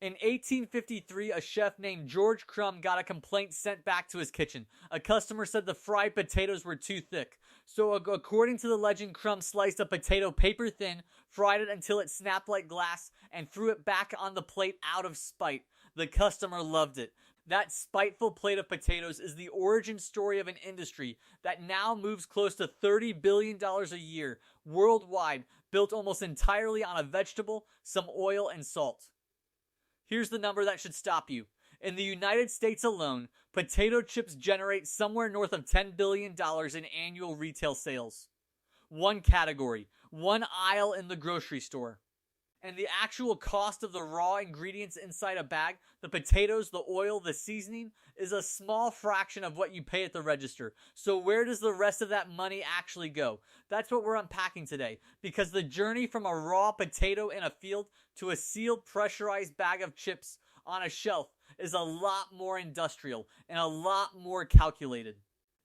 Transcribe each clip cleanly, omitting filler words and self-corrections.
In 1853, a chef named George Crumb got a complaint sent back to his kitchen. A customer said the fried potatoes were too thick. So according to the legend, Crumb sliced a potato paper thin, fried it until it snapped like glass, and threw it back on the plate out of spite. The customer loved it. That spiteful plate of potatoes is the origin story of an industry that now moves close to $30 billion a year worldwide, built almost entirely on a vegetable, some oil, and salt. Here's the number that should stop you. In the United States alone, potato chips generate somewhere north of $10 billion in annual retail sales. One category, one aisle in the grocery store. And the actual cost of the raw ingredients inside a bag, the potatoes, the oil, the seasoning, is a small fraction of what you pay at the register. So where does the rest of that money actually go? That's what we're unpacking today, because the journey from a raw potato in a field to a sealed, pressurized bag of chips on a shelf is a lot more industrial and a lot more calculated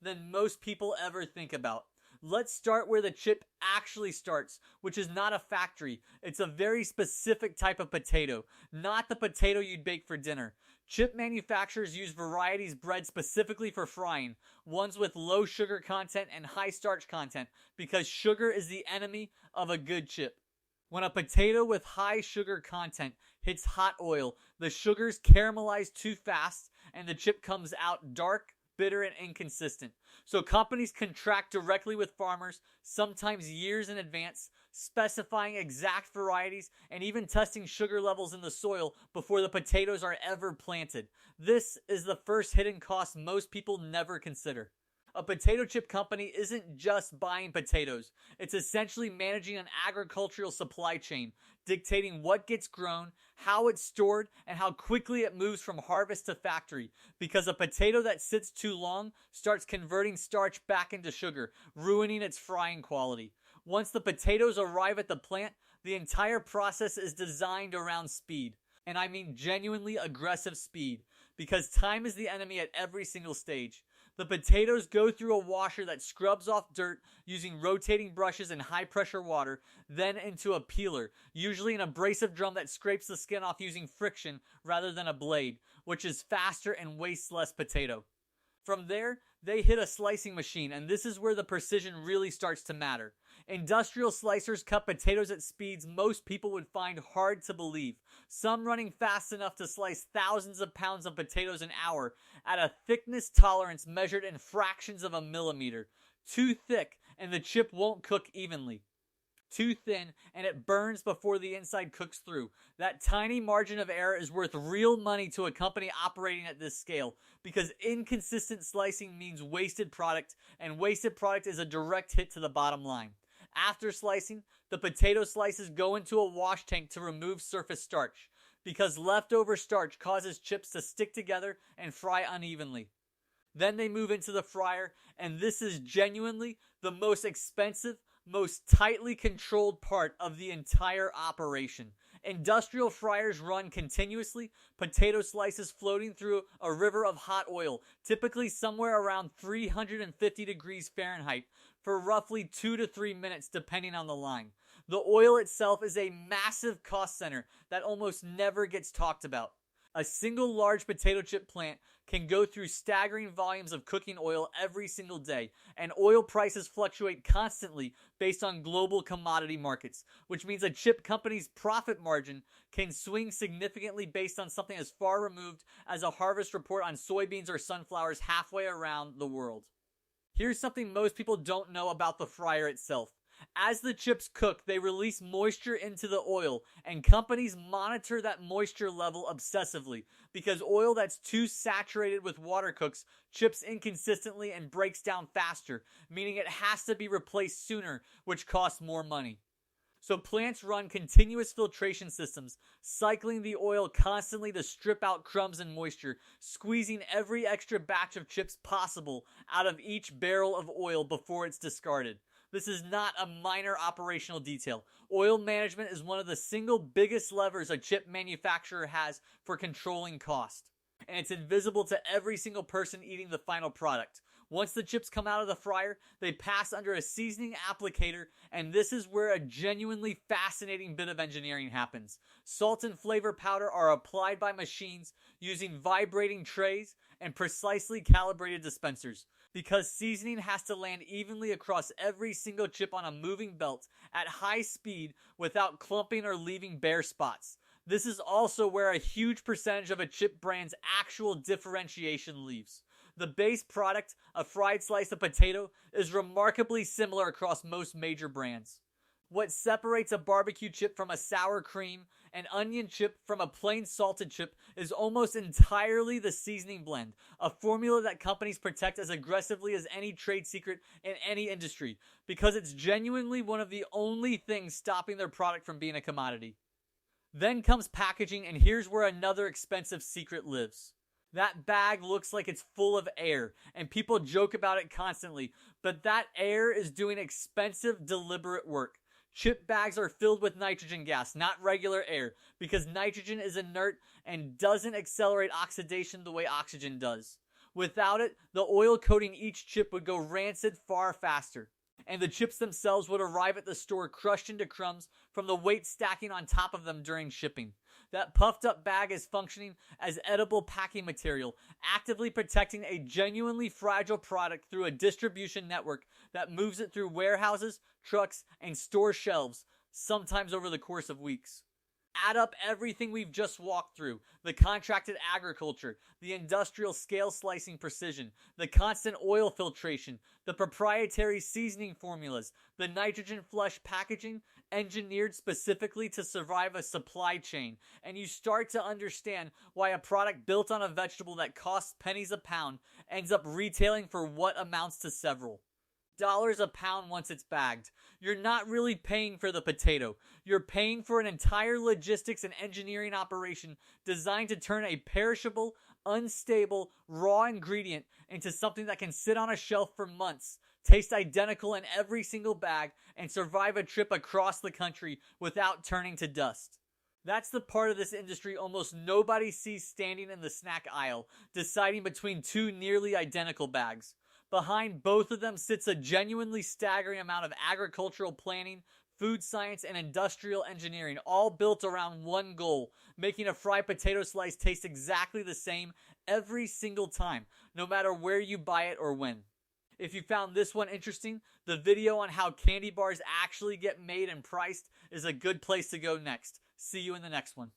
than most people ever think about. Let's start where the chip actually starts, which is not a factory. It's a very specific type of potato, not the potato you'd bake for dinner. Chip manufacturers use varieties bred specifically for frying, ones with low sugar content and high starch content, because sugar is the enemy of a good chip. When a potato with high sugar content hits hot oil, the sugars caramelize too fast and the chip comes out dark, bitter, and inconsistent. So companies contract directly with farmers, sometimes years in advance, specifying exact varieties and even testing sugar levels in the soil before the potatoes are ever planted. This is the first hidden cost most people never consider. A potato chip company isn't just buying potatoes. It's essentially managing an agricultural supply chain, dictating what gets grown, how it's stored, and how quickly it moves from harvest to factory. Because a potato that sits too long starts converting starch back into sugar, ruining its frying quality. Once the potatoes arrive at the plant, the entire process is designed around speed. And I mean genuinely aggressive speed, because time is the enemy at every single stage. The potatoes go through a washer that scrubs off dirt using rotating brushes and high-pressure water, then into a peeler, usually an abrasive drum that scrapes the skin off using friction rather than a blade, which is faster and wastes less potato. From there, they hit a slicing machine, and this is where the precision really starts to matter. Industrial slicers cut potatoes at speeds most people would find hard to believe, some running fast enough to slice thousands of pounds of potatoes an hour at a thickness tolerance measured in fractions of a millimeter. Too thick, and the chip won't cook evenly. Too thin, and it burns before the inside cooks through. That tiny margin of error is worth real money to a company operating at this scale, because inconsistent slicing means wasted product, and wasted product is a direct hit to the bottom line. After slicing, the potato slices go into a wash tank to remove surface starch, because leftover starch causes chips to stick together and fry unevenly. Then they move into the fryer, and this is genuinely the most expensive, most tightly controlled part of the entire operation. Industrial fryers run continuously, potato slices floating through a river of hot oil, typically somewhere around 350 degrees Fahrenheit, for roughly 2 to 3 minutes depending on the line. The oil itself is a massive cost center that almost never gets talked about. A single large potato chip plant can go through staggering volumes of cooking oil every single day, and oil prices fluctuate constantly based on global commodity markets, which means a chip company's profit margin can swing significantly based on something as far removed as a harvest report on soybeans or sunflowers halfway around the world. Here's something most people don't know about the fryer itself. As the chips cook, they release moisture into the oil, and companies monitor that moisture level obsessively, because oil that's too saturated with water cooks chips inconsistently and breaks down faster, meaning it has to be replaced sooner, which costs more money. So plants run continuous filtration systems, cycling the oil constantly to strip out crumbs and moisture, squeezing every extra batch of chips possible out of each barrel of oil before it's discarded. This is not a minor operational detail. Oil management is one of the single biggest levers a chip manufacturer has for controlling cost. And it's invisible to every single person eating the final product. Once the chips come out of the fryer, they pass under a seasoning applicator, and this is where a genuinely fascinating bit of engineering happens. Salt and flavor powder are applied by machines using vibrating trays and precisely calibrated dispensers. Because seasoning has to land evenly across every single chip on a moving belt at high speed without clumping or leaving bare spots. This is also where a huge percentage of a chip brand's actual differentiation leaves. The base product, a fried slice of potato, is remarkably similar across most major brands. What separates a barbecue chip from a sour cream, an onion chip from a plain salted chip, is almost entirely the seasoning blend, a formula that companies protect as aggressively as any trade secret in any industry, because it's genuinely one of the only things stopping their product from being a commodity. Then comes packaging, and here's where another expensive secret lives. That bag looks like it's full of air, and people joke about it constantly, but that air is doing expensive, deliberate work. Chip bags are filled with nitrogen gas, not regular air, because nitrogen is inert and doesn't accelerate oxidation the way oxygen does. Without it, the oil coating each chip would go rancid far faster, and the chips themselves would arrive at the store crushed into crumbs from the weight stacking on top of them during shipping. That puffed up bag is functioning as edible packing material, actively protecting a genuinely fragile product through a distribution network that moves it through warehouses, trucks, and store shelves, sometimes over the course of weeks. Add up everything we've just walked through: the contracted agriculture, the industrial scale slicing precision, the constant oil filtration, the proprietary seasoning formulas, the nitrogen flush packaging engineered specifically to survive a supply chain, and you start to understand why a product built on a vegetable that costs pennies a pound ends up retailing for what amounts to several dollars a pound once it's bagged. You're not really paying for the potato. You're paying for an entire logistics and engineering operation designed to turn a perishable, unstable, raw ingredient into something that can sit on a shelf for months, taste identical in every single bag, and survive a trip across the country without turning to dust. That's the part of this industry almost nobody sees standing in the snack aisle, deciding between two nearly identical bags. Behind both of them sits a genuinely staggering amount of agricultural planning, food science, and industrial engineering, all built around one goal: making a fried potato slice taste exactly the same every single time, no matter where you buy it or when. If you found this one interesting, the video on how candy bars actually get made and priced is a good place to go next. See you in the next one.